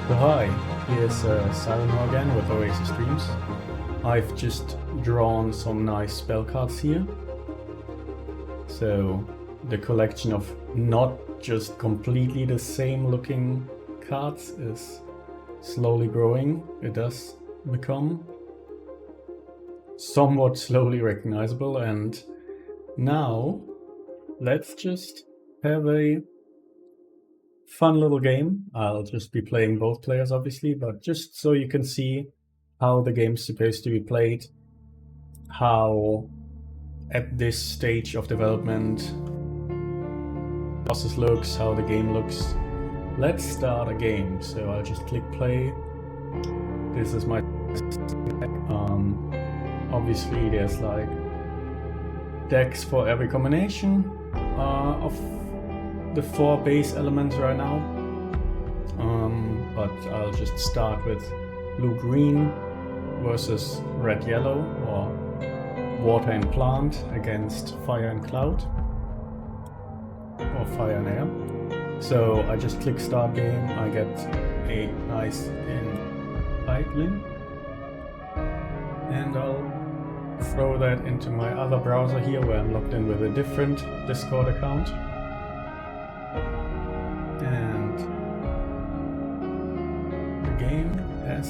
So hi, here's Simon again with Oasis Dreams. I've just drawn some nice spell cards here. So the collection of not just completely the same looking cards is slowly growing. It does become somewhat slowly recognizable, and now let's just have a fun little game. I'll just be playing both players obviously, but just so you can see how the game's supposed to be played, how at this stage of development the process looks, how the game looks. Let's start a game. So I'll just click play. This is my obviously there's like decks for every combination of the 4 base elements right now, but I'll just start with blue-green versus red-yellow, or water and plant against fire and cloud, or fire and air. So I just click start game, I get a nice invite link, and I'll throw that into my other browser here where I'm logged in with a different Discord account. And the game has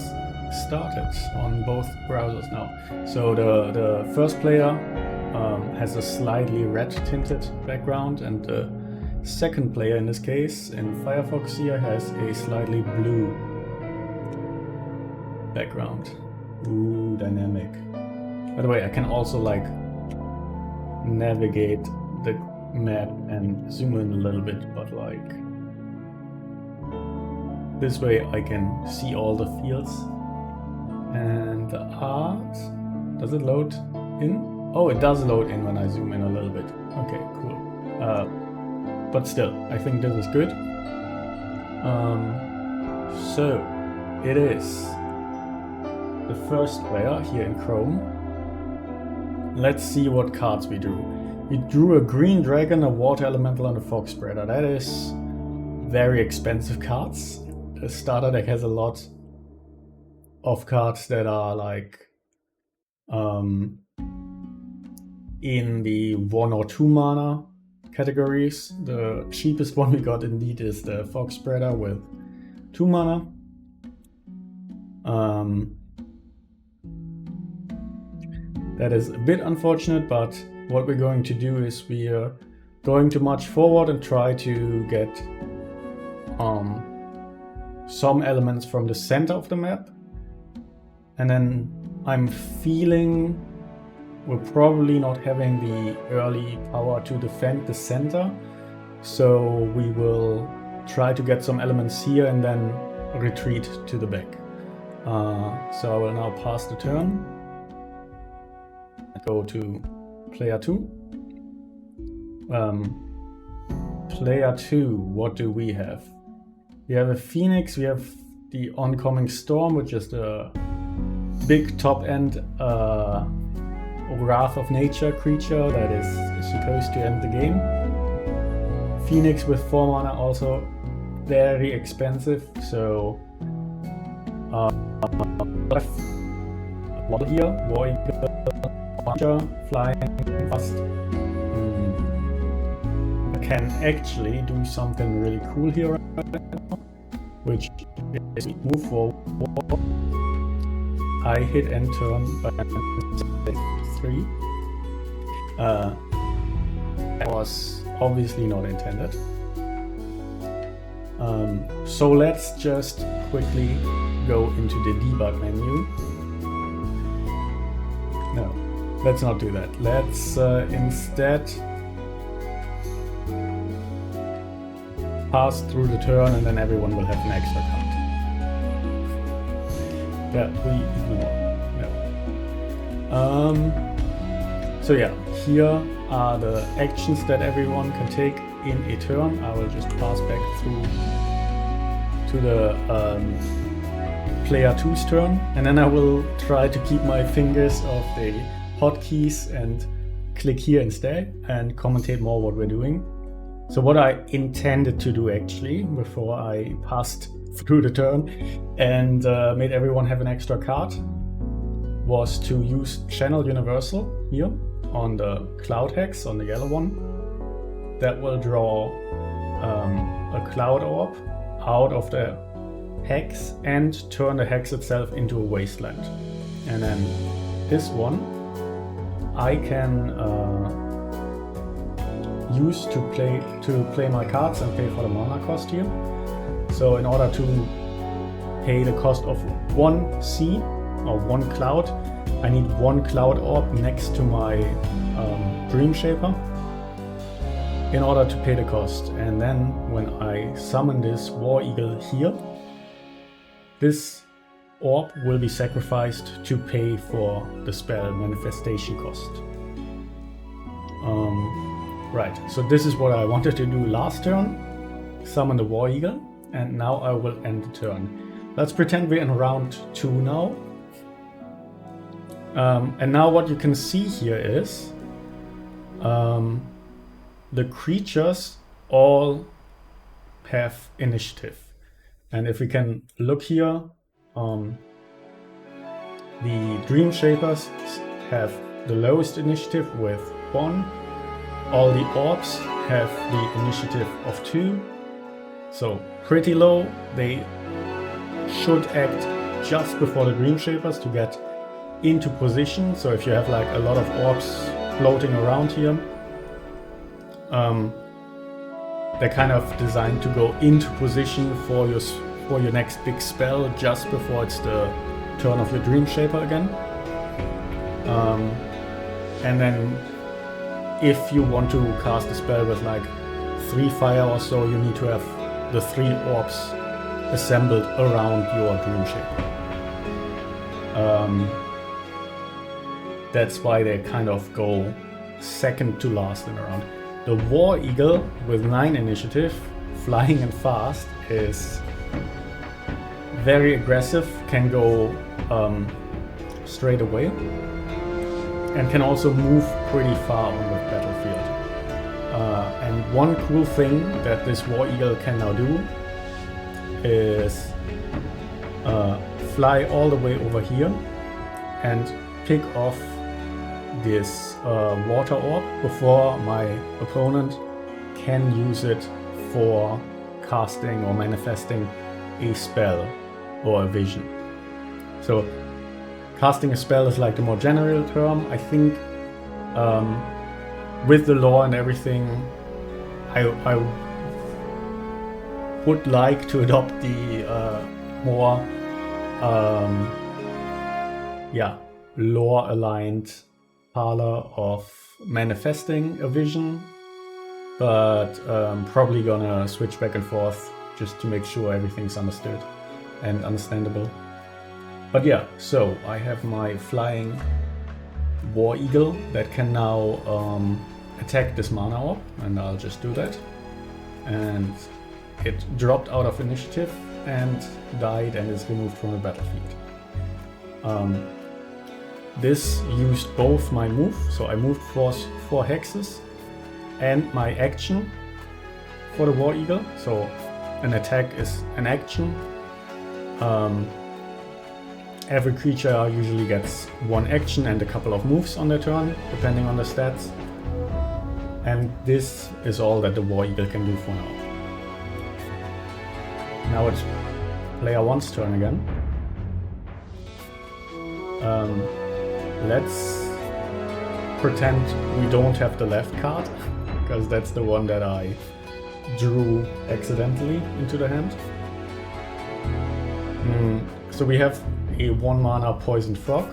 started on both browsers now. So the first player has a slightly red tinted background, and the second player in this case in Firefox here has a slightly blue background. Ooh, dynamic. By the way, I can also like navigate the map and zoom in a little bit, but like this way I can see all the fields. And the art, does it load in? Oh, it does load in when I zoom in a little bit. Okay, cool. But still, I think this is good. So it is the first player here in Chrome. Let's see what cards we drew. We drew a green dragon, a water elemental, and a fog spreader. That is very expensive cards. The starter deck has a lot of cards that are like in the 1 or 2 mana categories. The cheapest one we got indeed is the fog spreader with 2 mana. That is a bit unfortunate, but what we're going to do is we are going to march forward and try to get some elements from the center of the map. And then I'm feeling we're probably not having the early power to defend the center. So we will try to get some elements here and then retreat to the back. So I will now pass the turn. Go to player 2. Player 2, what do we have? We have a Phoenix, we have the oncoming Storm, which is the big top-end Wrath of Nature creature that is supposed to end the game. Phoenix with 4 mana, also very expensive, so War here, War Eagle, flying fast. Can actually do something really cool here right now, which is move forward. I hit end turn by 3. That was obviously not intended. So let's just quickly go into the debug menu. No, let's not do that. Let's instead pass through the turn, and then everyone will have an extra card. Yeah, we ignore. No. So yeah, here are the actions that everyone can take in a turn. I will just pass back through to the player 2's turn, and then I will try to keep my fingers off the hotkeys and click here instead and commentate more what we're doing. So what I intended to do actually, before I passed through the turn and made everyone have an extra card was to use Channel Universal here on the Cloud Hex, on the yellow one. That will draw a Cloud Orb out of the Hex and turn the Hex itself into a Wasteland. And then this one I can use to play my cards and pay for the mana cost here. So in order to pay the cost of one sea or one cloud, I need one Cloud Orb next to my Dream Shaper in order to pay the cost. And then when I summon this War Eagle here, this orb will be sacrificed to pay for the spell manifestation cost. Right, so this is what I wanted to do last turn, summon the War Eagle, and now I will end the turn. Let's pretend we're in round 2 now. And now what you can see here is the creatures all have initiative. And if we can look here, the Dream Shapers have the lowest initiative with 1. All the orbs have the initiative of 2. So pretty low. They should act just before the Dream Shapers to get into position. So if you have like a lot of orbs floating around here, they're kind of designed to go into position for your next big spell just before it's the turn of your Dream Shaper again. And then if you want to cast a spell with like 3 fire or so, you need to have the 3 orbs assembled around your Dream Shaper. That's why they kind of go second to last in a round. The War Eagle with 9 initiative, flying and fast, is very aggressive, can go straight away, and can also move pretty far on the battlefield. And one cool thing that this War Eagle can now do is fly all the way over here and pick off this water orb before my opponent can use it for casting or manifesting a spell or a vision. So casting a spell is like the more general term. I think with the lore and everything, I would like to adopt the more lore aligned parlor of manifesting a vision, but probably gonna switch back and forth just to make sure everything's understood and understandable. But yeah, so I have my flying War Eagle that can now attack this mana orb, and I'll just do that. And it dropped out of initiative and died and is removed from the battlefield. This used both my move, so I moved 4 hexes, and my action for the War Eagle. So an attack is an action. Every creature usually gets 1 action and a couple of moves on their turn, depending on the stats. And this is all that the War Eagle can do for now. Now it's player 1's turn again. Let's pretend we don't have the left card, because that's the one that I drew accidentally into the hand. So we have a 1 mana Poisoned Frog.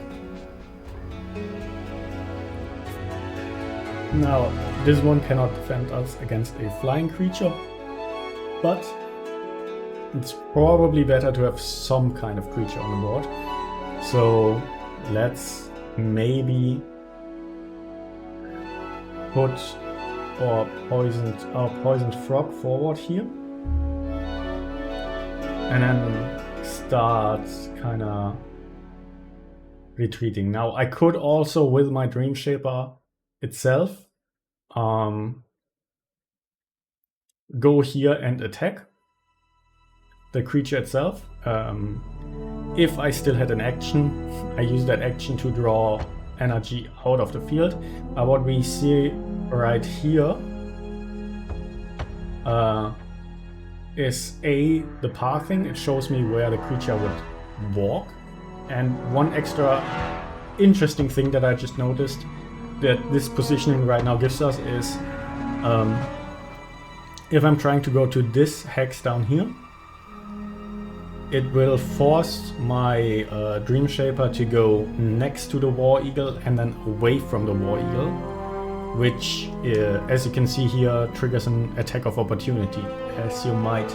Now, this one cannot defend us against a flying creature, but it's probably better to have some kind of creature on the board. So let's maybe put our poisoned frog forward here, and then start kind of retreating. Now I could also, with my Dream Shaper itself, go here and attack, the creature itself. If I still had an action, I use that action to draw energy out of the field. What we see right here is the pathing. It shows me where the creature would walk. And one extra interesting thing that I just noticed that this positioning right now gives us is if I'm trying to go to this hex down here, it will force my Dream Shaper to go next to the War Eagle and then away from the War Eagle, which, as you can see here, triggers an attack of opportunity, as you might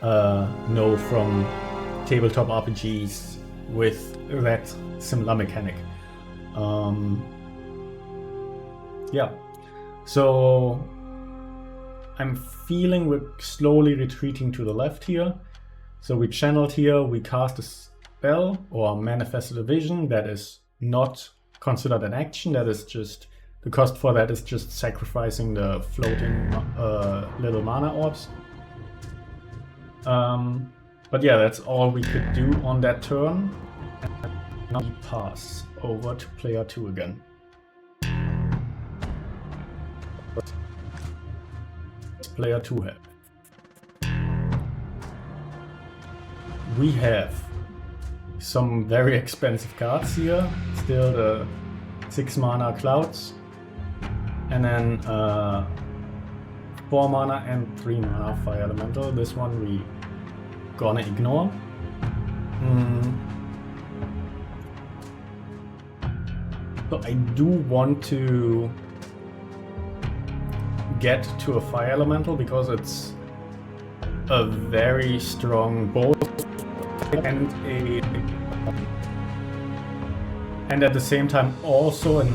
know from tabletop RPGs with that similar mechanic. Yeah, so I'm feeling we're slowly retreating to the left here. So we channeled here, we cast a spell or manifested a vision that is not considered an action. That is just, the cost for that is just sacrificing the floating little mana orbs. But yeah, that's all we could do on that turn. And now we pass over to player 2 again. What's player 2 have? We have some very expensive cards here. Still the 6 mana Clouds, and then 4 mana and 3 mana Fire Elemental. This one we gonna ignore. So I do want to get to a Fire Elemental because it's a very strong both and at the same time also an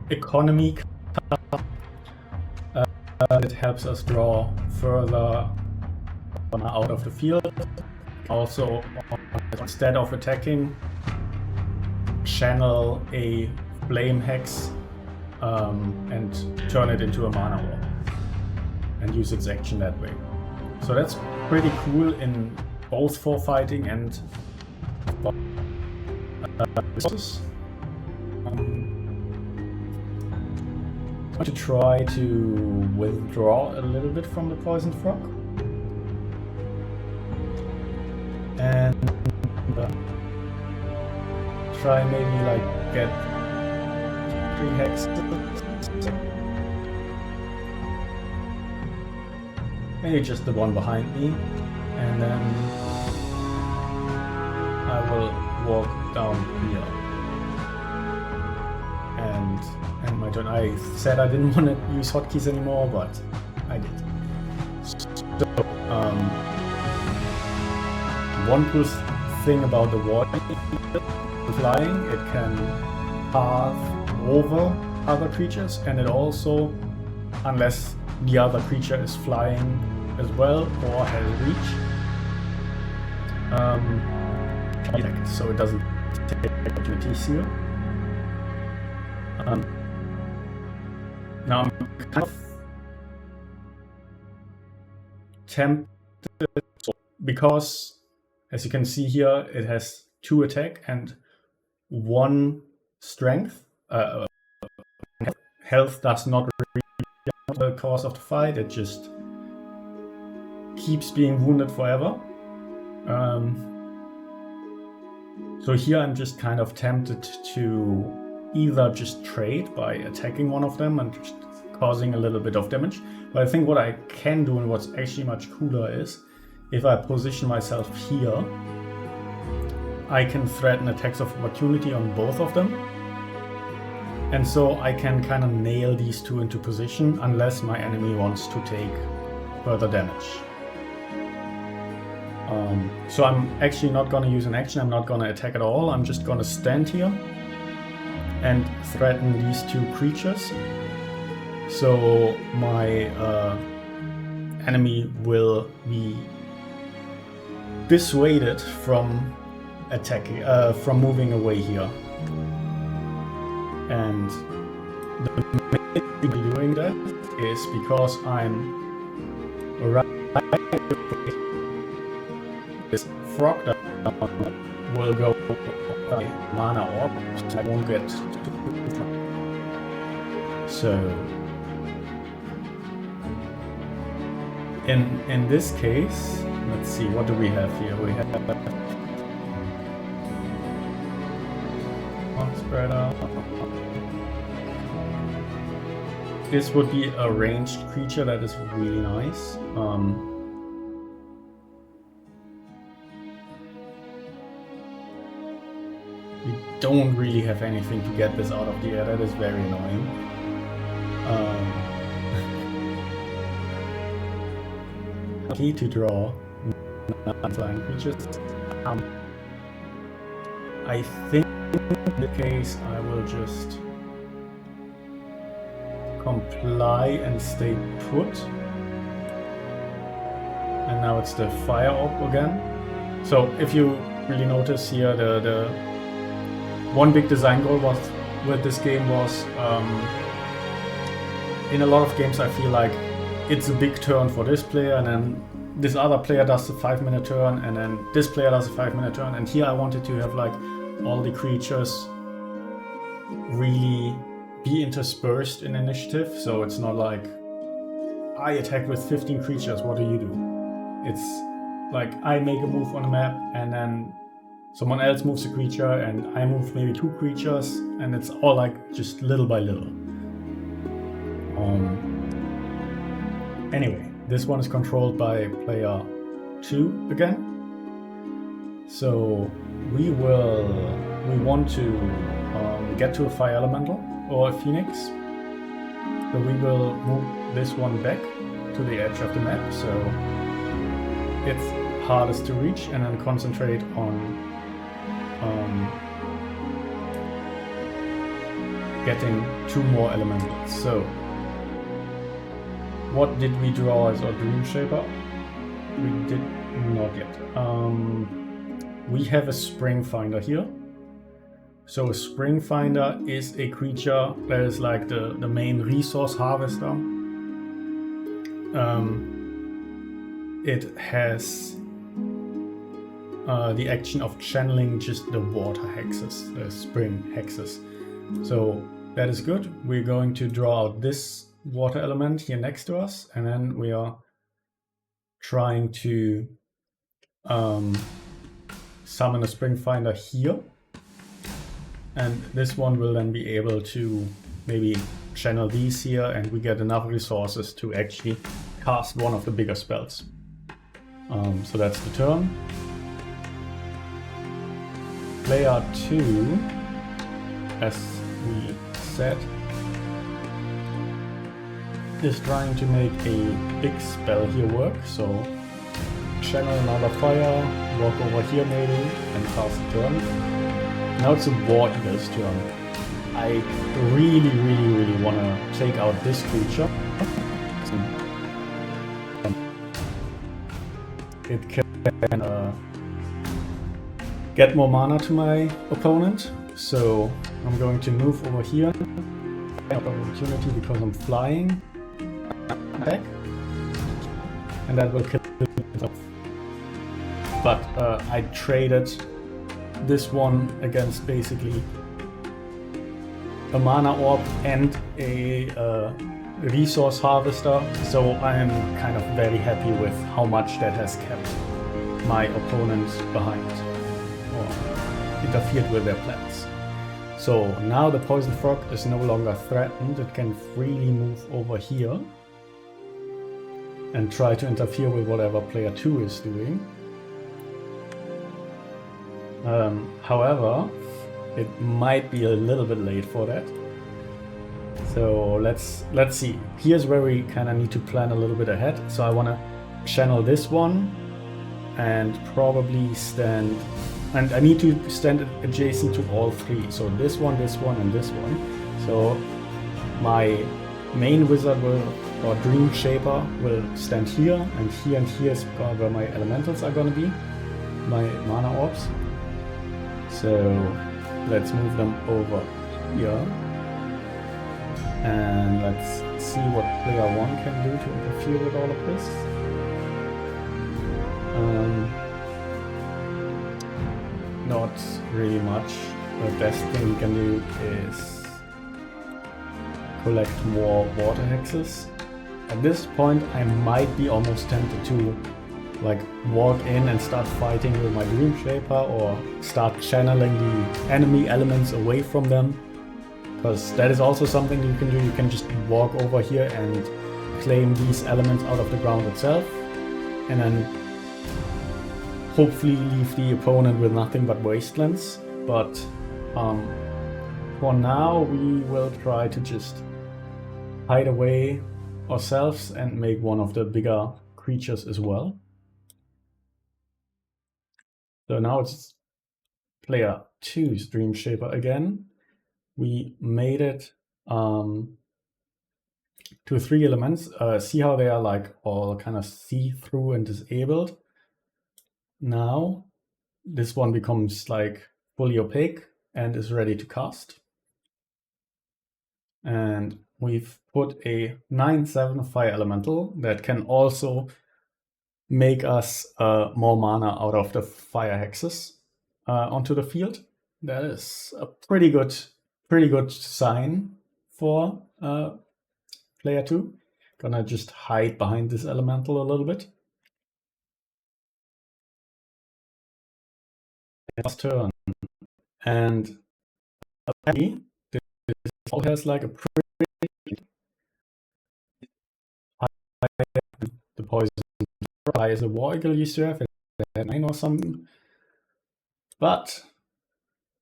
economy card. It helps us draw further out of the field. Also, instead of attacking, channel a Flame Hex and turn it into a mana orb and use its action that way. So that's pretty cool in both for fighting and I'm going to try to withdraw a little bit from the Poisoned Frog and try maybe like get 3 hexes. Maybe just the one behind me, and then I will walk down here. And my turn. I said I didn't want to use hotkeys anymore, but I did. So, one cool thing about the War Eagle, flying, it can path over other creatures, and it also, unless the other creature is flying as well or has reach, so it doesn't take opportunities here. Now I'm kind of tempted because, as you can see here, it has 2 attack and 1 strength. Health does not the course of the fight, it just keeps being wounded forever. So here I'm just kind of tempted to either just trade by attacking one of them and just causing a little bit of damage. But I think what I can do and what's actually much cooler is if I position myself here, I can threaten attacks of opportunity on both of them. And so I can kind of nail these 2 into position unless my enemy wants to take further damage. So I'm actually not going to use an action, I'm not going to attack at all, I'm just going to stand here and threaten these 2 creatures. So my enemy will be dissuaded from attacking, from moving away here. And the main reason doing that is because I'm right, this frog will go by mana orb, so I won't get. So in this case, let's see, what do we have here? We have spreader. This would be a ranged creature that is really nice. We don't really have anything to get this out of the air. That is very annoying. Key to draw flying creatures. I think in the case I will just comply and stay put. And now it's the fire orb again. So if you really notice here, the one big design goal was with this game was in a lot of games I feel like it's a big turn for this player, and then this other player does a 5-minute turn, and then this player does a 5-minute turn. And here I wanted to have like all the creatures really be interspersed in initiative, so it's not like I attack with 15 creatures, what do you do? It's like I make a move on the map, and then someone else moves a creature, and I move maybe 2 creatures, and it's all like just little by little. Anyway, this one is controlled by player 2 again. So we want to get to a fire elemental or a phoenix. So we will move this one back to the edge of the map, so it's hardest to reach, and then concentrate on getting 2 more elementals. So what did we draw as our Dream Shaper? We did not yet. We have a Spring Finder here. So a Spring Finder is a creature that is like the main resource harvester. It has the action of channeling just the water hexes, the spring hexes. So that is good. We're going to draw out this water element here next to us, and then we are trying to summon a Spring Finder here. And this one will then be able to maybe channel these here, and we get enough resources to actually cast one of the bigger spells. So that's the turn. Player 2, as we said, is trying to make a big spell here work. So channel another fire, walk over here maybe, and cast a turn. Now it's a War Eater's turn. I really want to take out this creature. It can get more mana to my opponent, so I'm going to move over here. Opportunity because I'm flying back, and that will kill it off. But I traded this one against basically a mana orb and a resource harvester, so I am kind of very happy with how much that has kept my opponent behind or interfered with their plans. So now the poison frog is no longer threatened. It can freely move over here and try to interfere with whatever player 2 is doing. However, it might be a little bit late for that. So let's see. Here's where we kind of need to plan a little bit ahead. So I want to channel this one and probably stand, and I need to stand adjacent to all 3. So this one, and this one. So my main wizard will, or Dream Shaper, will stand here, and here is where my elementals are going to be, my mana orbs. So let's move them over here. And let's see what player 1 can do to interfere with all of this. really much. The best thing we can do is collect more water hexes. At this point, I might be almost tempted to like walk in and start fighting with my Dream Shaper, or start channeling the enemy elements away from them, because that is also something you can do. You can just walk over here and claim these elements out of the ground itself, and then hopefully leave the opponent with nothing but wastelands. But for now we will try to just hide away ourselves and make one of the bigger creatures as well. So now it's player 2's Dream Shaper again. We made it to 3 elements. See how they are like all kind of see-through and disabled. Now this one becomes like fully opaque and is ready to cast. And we've put a 9/7 fire elemental that can also make us more mana out of the fire hexes onto the field. That is a pretty good sign for player 2. Gonna just hide behind this elemental a little bit. Last turn, and apparently this all has like a pretty high, the poison high as a war eagle used to have, 9 or something, but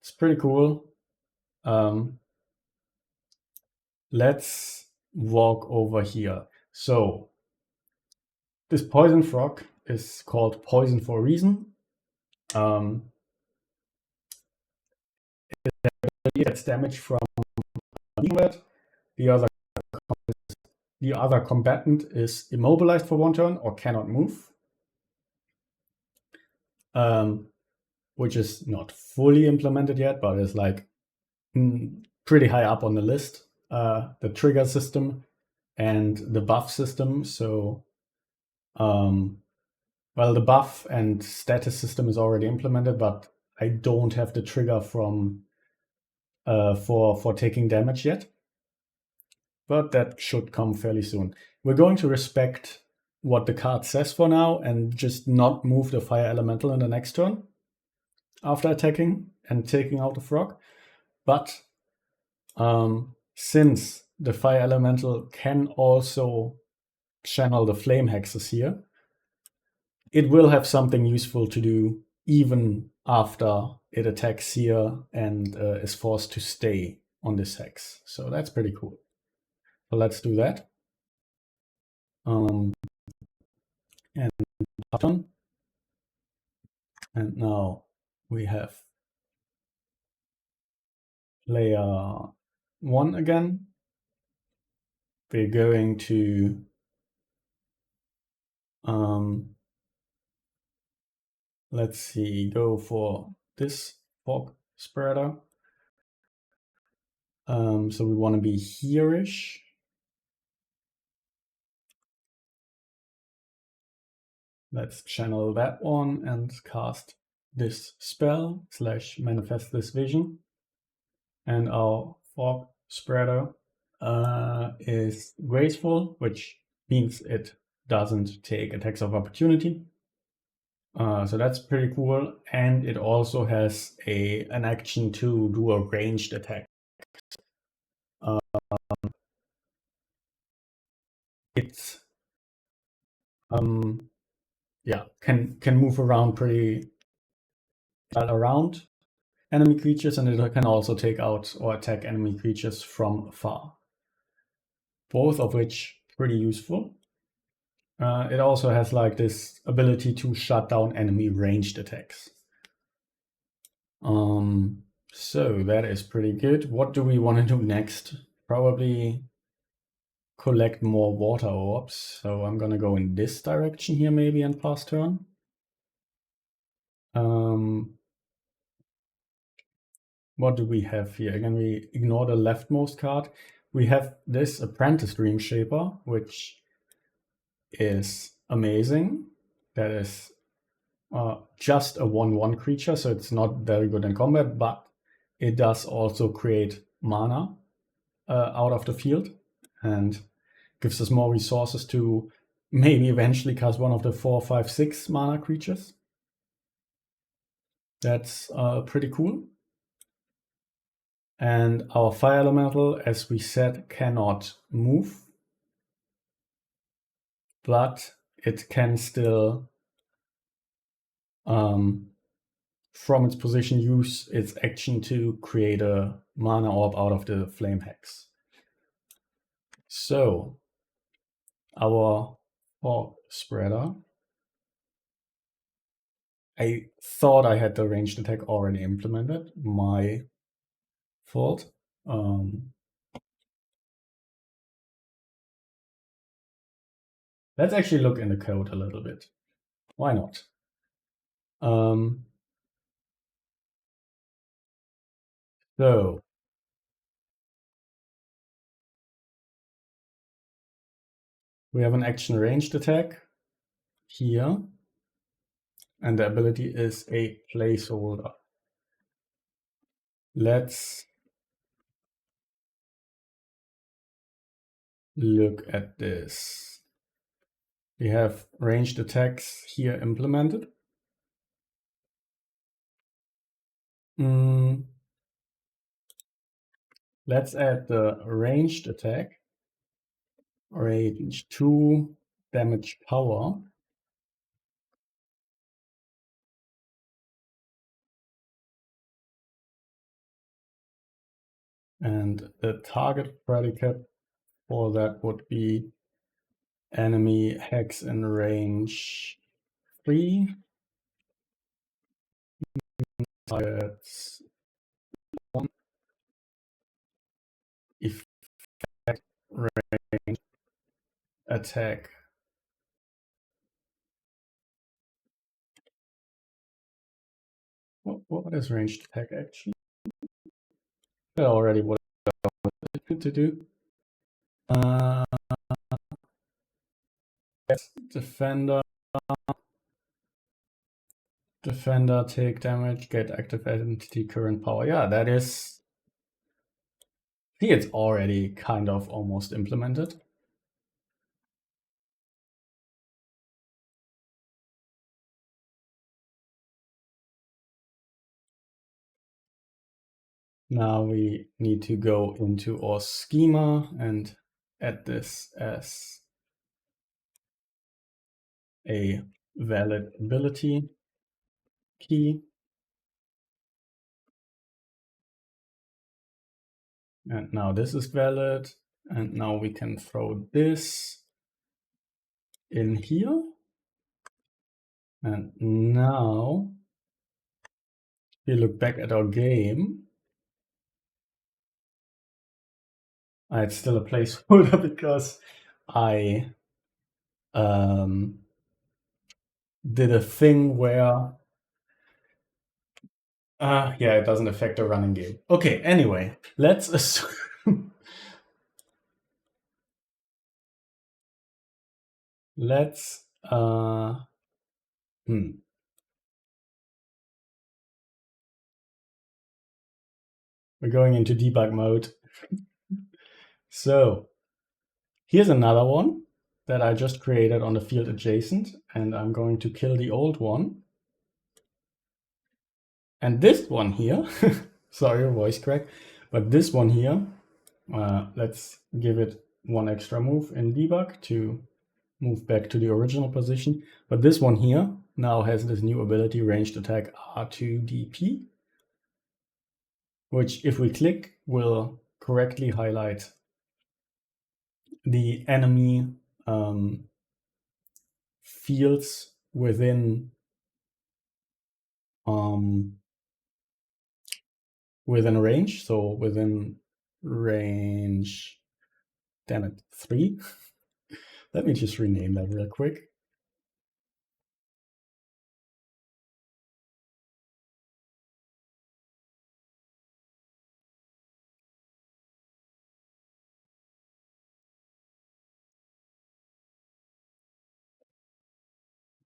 it's pretty cool. Let's walk over here. So this poison frog is called poison for a reason. It gets damage from it. The other combatant is immobilized for 1 turn or cannot move, which is not fully implemented yet, but is like pretty high up on the list. The trigger system and the buff system. So, well, the buff and status system is already implemented, but I don't have the trigger from for taking damage yet. But that should come fairly soon. We're going to respect what the card says for now and just not move the fire elemental in the next turn after attacking and taking out the frog. But since the fire elemental can also channel the flame hexes here, it will have something useful to do even after it attacks here and is forced to stay on this hex. So that's pretty cool. So let's do that. And button. And now we have layer 1 again. We're going to let's see, go for this fog spreader. So we want to be here-ish. Let's channel that one and cast this spell / manifest this vision. And our fog spreader is graceful, which means it doesn't take attacks of opportunity. So that's pretty cool. And it also has an action to do a ranged attack. It's yeah, can move around pretty well around enemy creatures, and it can also take out or attack enemy creatures from afar. Both of which pretty useful. It also has like this ability to shut down enemy ranged attacks. So that is pretty good. What do we want to do next? Probably collect more water orbs. So I'm gonna go in this direction here maybe and pass turn. What do we have here? Again, we ignore the leftmost card. We have this Apprentice Dream Shaper, which is amazing. That is just a 1/1 creature, so it's not very good in combat, but it does also create mana out of the field and gives us more resources to maybe eventually cast one of the 4, 5, 6 mana creatures. That's pretty cool. And our fire elemental, as we said, cannot move, but it can still, from its position, use its action to create a mana orb out of the flame hex. So our orc spreader, I thought I had the ranged attack already implemented. My fault. Let's actually look in the code a little bit. Why not? So we have an action ranged attack here, and the ability is a placeholder. Let's look at this. We have ranged attacks here implemented. Let's add the ranged attack, range 2 damage power. And the target predicate for that would be enemy hex in range 3. Targets 1. Effect range attack. What is ranged attack actually? I already what I wanted to do. Defender. Defender take damage, get active entity current power. Yeah, that is. I think it's already kind of almost implemented. Now we need to go into our schema and add this as a valid ability key. And now this is valid. And now we can throw this in here. And now if we look back at our game, it's still a placeholder because I did a thing where yeah, it doesn't affect the running game. Okay, anyway, let's assume let's we're going into debug mode. So here's another one that I just created on the field adjacent, and I'm going to kill the old one. And this one here, sorry, voice crack, but this one here, let's give it one extra move in debug to move back to the original position. But this one here now has this new ability, ranged attack R2DP, which if we click will correctly highlight the enemy fields within range. So within range, damn it, 3. Let me just rename that real quick.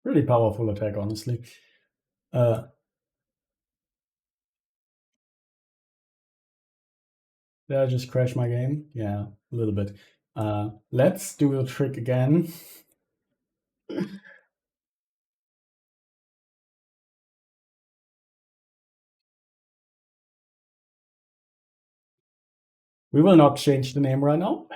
Really powerful attack, honestly. Did I just crash my game? Yeah, a little bit. Let's do the trick again. We will not change the name right now.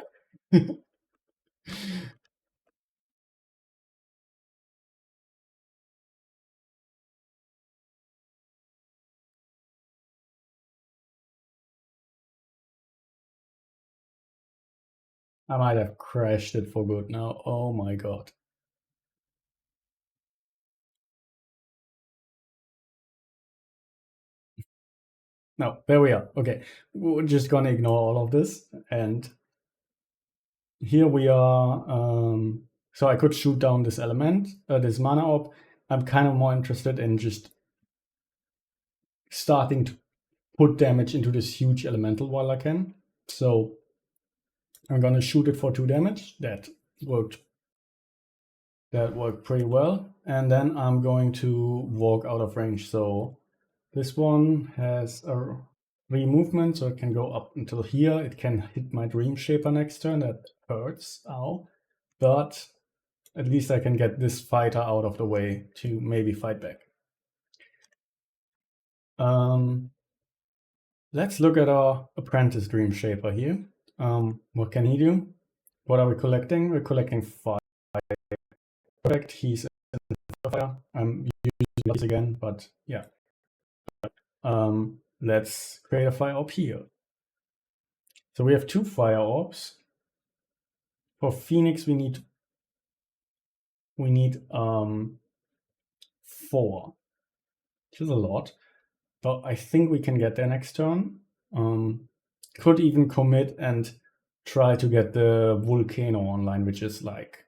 I might have crashed it for good now. Oh my god. No, there we are. Okay, we're just gonna ignore all of this. And here we are. So I could shoot down this element, this mana orb. I'm kind of more interested in just starting to put damage into this huge elemental while I can. So I'm gonna shoot it for 2 damage. That worked pretty well. And then I'm going to walk out of range. So this one has a 3 movement, so it can go up until here. It can hit my Dream Shaper next turn. That hurts. Ow. But at least I can get this fighter out of the way to maybe fight back. Let's look at our Apprentice Dream Shaper here. What can he do? What are we collecting? We're collecting 5. Correct, he's in fire. I'm using these again, but yeah. Let's create a fire orb here. So we have 2 fire orbs. For Phoenix, we need 4, which is a lot. But I think we can get there next turn. Could even commit and try to get the Volcano online, which is like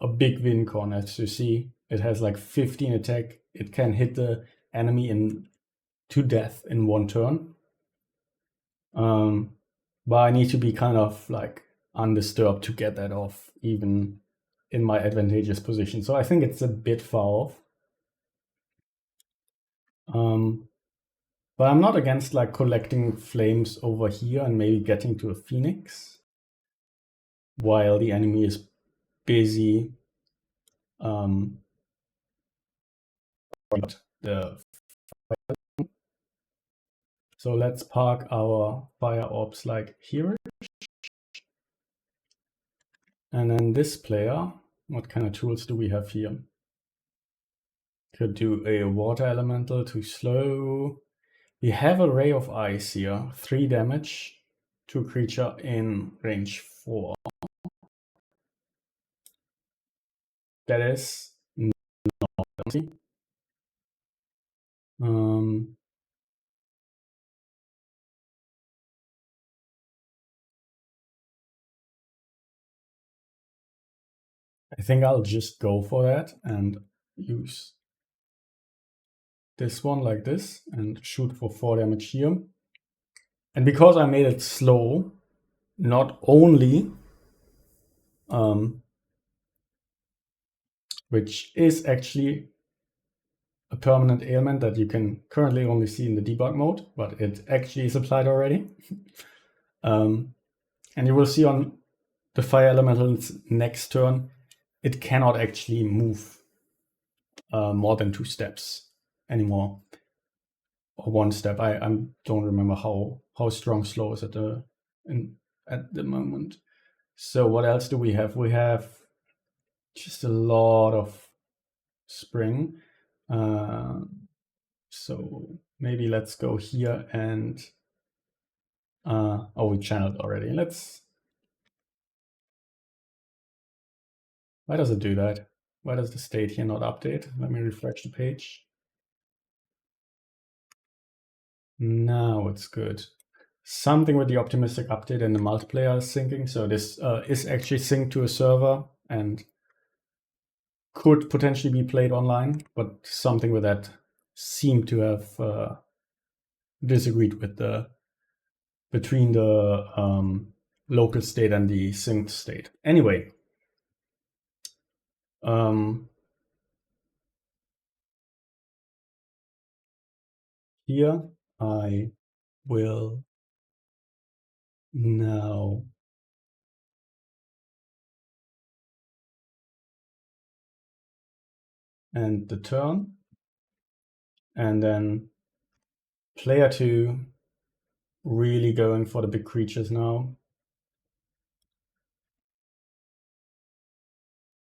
a big win con. As you see, it has like 15 attack. It can hit the enemy to death in 1 turn. But I need to be kind of like undisturbed to get that off, even in my advantageous position. So I think it's a bit far off. But I'm not against like collecting flames over here and maybe getting to a Phoenix while the enemy is busy. So let's park our fire orbs like here. And then this player, what kind of tools do we have here? Could do a water elemental to slow. We have a Ray of Ice here, 3 damage to a creature in range 4. That is not bounty. I think I'll just go for that and use this one like this and shoot for 4 damage here. And because I made it slow, not only, which is actually a permanent ailment that you can currently only see in the debug mode, but it actually is applied already. And you will see on the fire elemental's next turn, it cannot actually move more than 2 steps anymore, or 1 step. I don't remember how strong slow is at the moment. So what else do we have? We have just a lot of spring. So maybe let's go here and we channeled already. Why does it do that? Why does the state here not update? Let me refresh the page. Now it's good. Something with the optimistic update and the multiplayer is syncing. So this is actually synced to a server and could potentially be played online, but something with that seemed to have disagreed with between the local state and the synced state. Anyway, here I will now end the turn, and then player 2 really going for the big creatures now.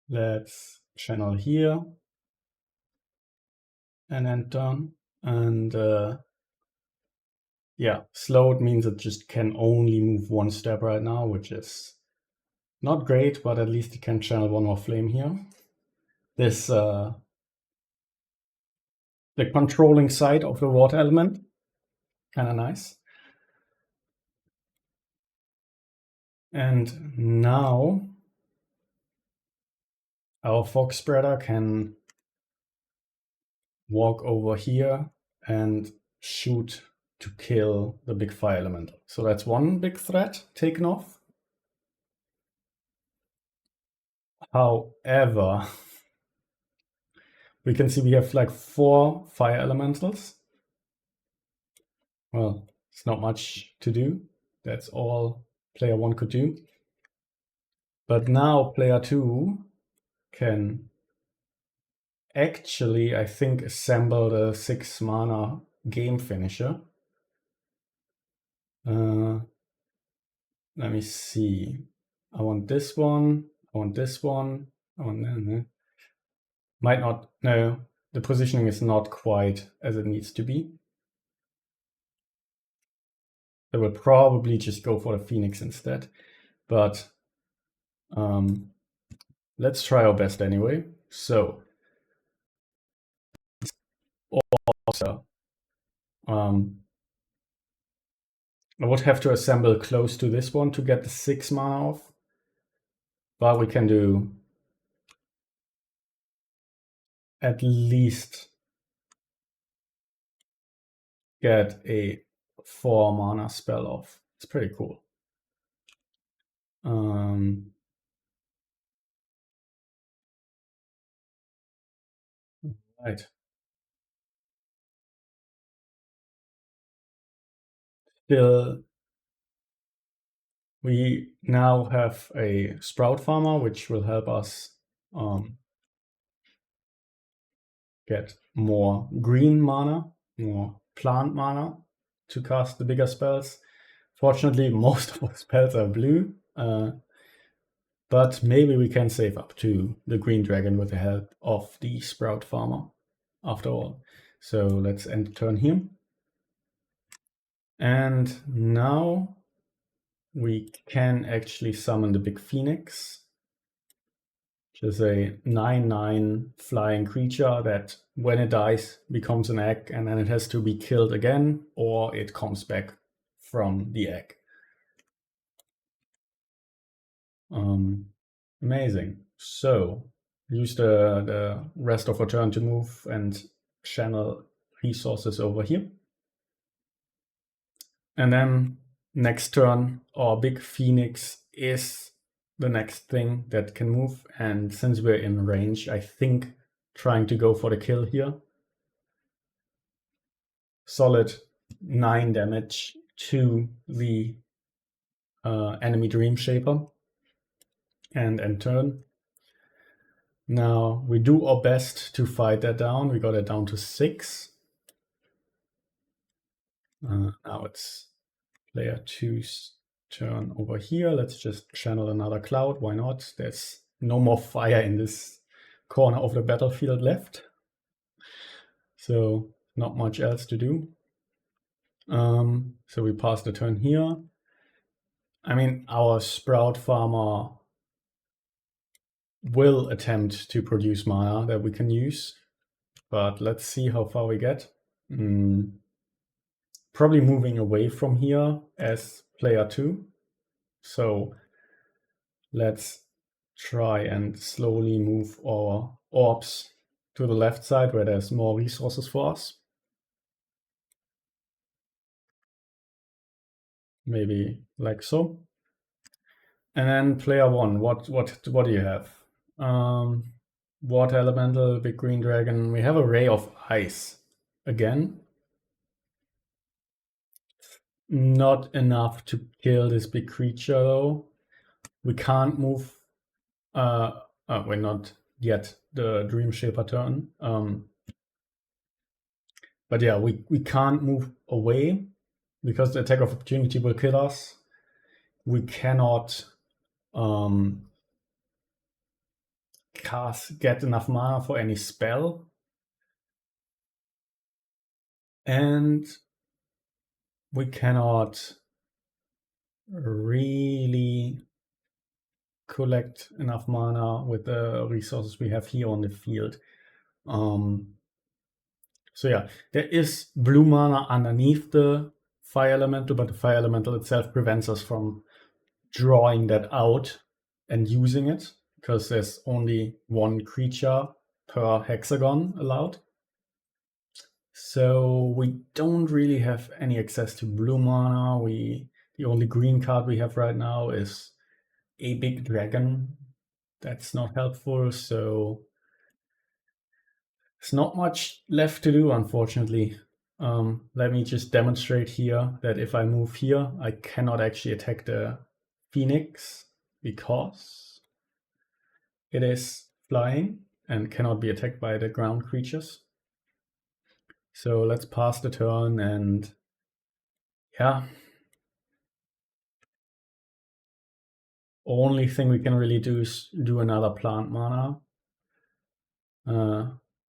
Let's channel here and end turn. And yeah, slowed means it just can only move one step right now, which is not great, but at least it can channel one more flame here. This the controlling side of the water element, kind of nice. And now our fog spreader can walk over here and shoot to kill the big fire elemental. So that's one big threat taken off. However, we can see we have like 4 fire elementals. Well, it's not much to do. That's all player 1 could do. But now player 2 can actually, I think, assemble the 6 mana game finisher. Let me see. I want this one. I want this one. I want no. Might not. No, the positioning is not quite as it needs to be. I will probably just go for the Phoenix instead. But let's try our best anyway. So also, I would have to assemble close to this one to get the 6 mana off. But we can do at least get a 4 mana spell off. It's pretty cool. Right. Still, we now have a Sprout Farmer, which will help us get more green mana, more plant mana to cast the bigger spells. Fortunately, most of our spells are blue, but maybe we can save up to the green dragon with the help of the Sprout Farmer after all. So let's end the turn here. And now we can actually summon the big Phoenix, which is a 9/9 flying creature that when it dies becomes an egg, and then it has to be killed again or it comes back from the egg. Amazing. So use the rest of our turn to move and channel resources over here. And then next turn, our big Phoenix is the next thing that can move. And since we're in range, I think trying to go for the kill here. Solid 9 damage to the enemy Dream Shaper. And end turn. Now we do our best to fight that down. We got it down to 6. Now it's player 2's turn over here. Let's just channel another cloud. Why not? There's no more fire in this corner of the battlefield left. So not much else to do. So we pass the turn here. I mean, our Sprout Farmer will attempt to produce mana that we can use, but let's see how far we get. Probably moving away from here as player 2. So let's try and slowly move our orbs to the left side where there's more resources for us. Maybe like so. And then player 1, what do you have? Water elemental, big green dragon. We have a ray of ice again. not enough to kill this big creature though. We can't move. We're not yet the Dream Shaper turn. But yeah, we can't move away because the attack of opportunity will kill us. We cannot get enough mana for any spell. And we cannot really collect enough mana with the resources we have here on the field. So yeah, there is blue mana underneath the fire elemental, but the fire elemental itself prevents us from drawing that out and using it because there's only one creature per hexagon allowed. So we don't really have any access to blue mana. The only green card we have right now is a big dragon. That's not helpful, so there's not much left to do, unfortunately. Let me just demonstrate here that if I move here, I cannot actually attack the Phoenix because it is flying and cannot be attacked by the ground creatures. So let's pass the turn, and yeah. Only thing we can really do is do another plant mana.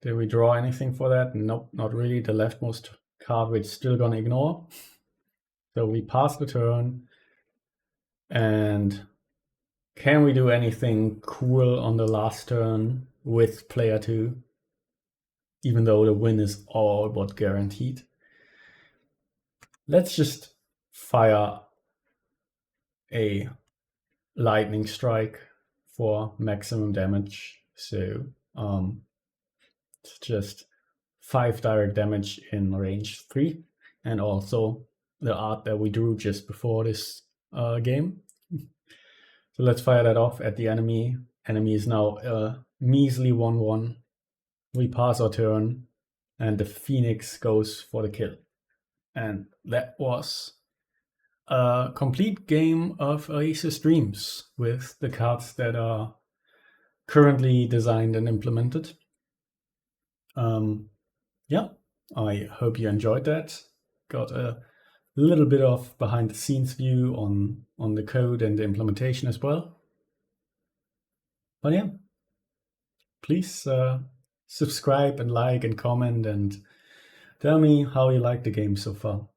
Did we draw anything for that? Nope, not really. The leftmost card we're still gonna ignore. So we pass the turn. And can we do anything cool on the last turn with player 2? Even though the win is all but guaranteed. Let's just fire a lightning strike for maximum damage. So it's just 5 direct damage in range 3, and also the art that we drew just before this game. So let's fire that off at the enemy. Enemy is now a measly 1/1. We pass our turn, and the Phoenix goes for the kill. And that was a complete game of Oasis Dreams with the cards that are currently designed and implemented. Yeah, I hope you enjoyed that. Got a little bit of behind the scenes view on the code and the implementation as well. But yeah, please subscribe and like and comment and tell me how you like the game so far.